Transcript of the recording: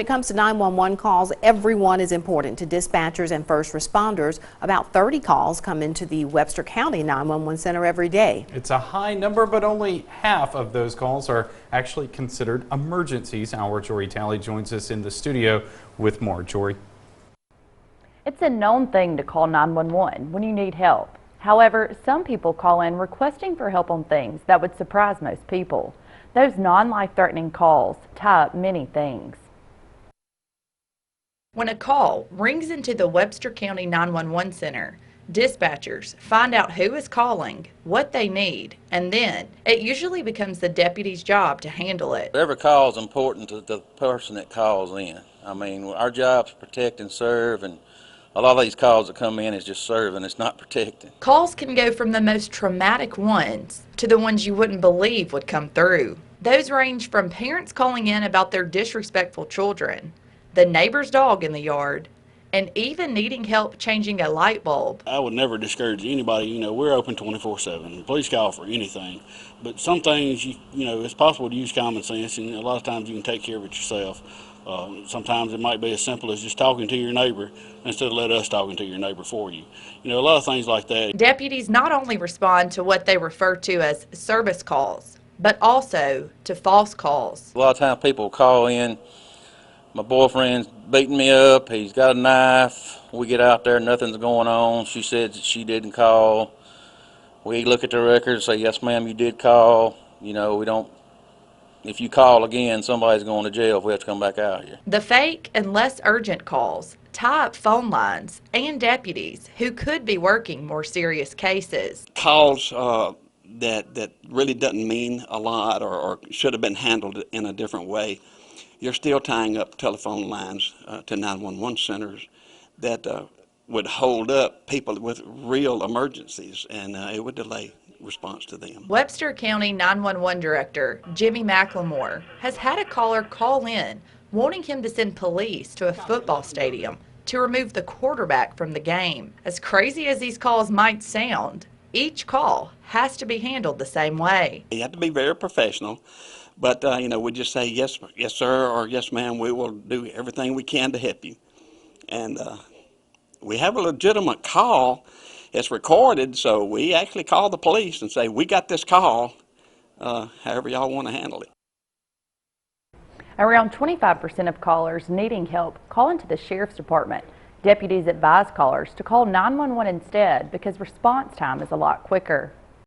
When it comes to 911 calls, everyone is important to dispatchers and first responders. About 30 calls come into the Webster County 911 Center every day. It's a high number, but only half of those calls are actually considered emergencies. Our Jory Talley joins us in the studio with more. Jory. It's a known thing to call 911 when you need help. However, some people call in requesting for help on things that would surprise most people. Those non-life-threatening calls tie up many things. When a call rings into the Webster County 911 Center, dispatchers find out who is calling, what they need, and then it usually becomes the deputy's job to handle it. Every call is important to the person that calls in. I mean, our job is protect and serve, and a lot of these calls that come in is just serving, it's not protecting. Calls can go from the most traumatic ones to the ones you wouldn't believe would come through. Those range from parents calling in about their disrespectful children, the neighbor's dog in the yard, and even needing help changing a light bulb. I would never discourage anybody. You know, we're open 24/7. Please call for anything. But some things, you know, it's possible to use common sense, and a lot of times you can take care of it yourself. Sometimes it might be as simple as just talking to your neighbor instead of let us talking to your neighbor for you. You know, a lot of things like that. Deputies not only respond to what they refer to as service calls, but also to false calls. A lot of times people call in, my boyfriend's beating me up, he's got a knife, we get out there, nothing's going on, she said that she didn't call. We look at the record and say, yes ma'am, you did call. You know, we don't, if you call again, somebody's going to jail if we have to come back out here. The fake and less urgent calls tie up phone lines and deputies who could be working more serious cases. Calls that really doesn't mean a lot or should have been handled in a different way. You're still tying up telephone lines to 911 centers that would hold up people with real emergencies, and it would delay response to them. Webster County 911 Director Jimmy McLemore has had a caller call in wanting him to send police to a football stadium to remove the quarterback from the game. As crazy as these calls might sound, each call has to be handled the same way. You have to be very professional, but you know, we just say yes, yes sir, or yes ma'am, we will do everything we can to help you. And we have a legitimate call. It's recorded, so we actually call the police and say, we got this call, however y'all want to handle it. Around 25% of callers needing help call into the Sheriff's Department. Deputies advise callers to call 911 instead because response time is a lot quicker.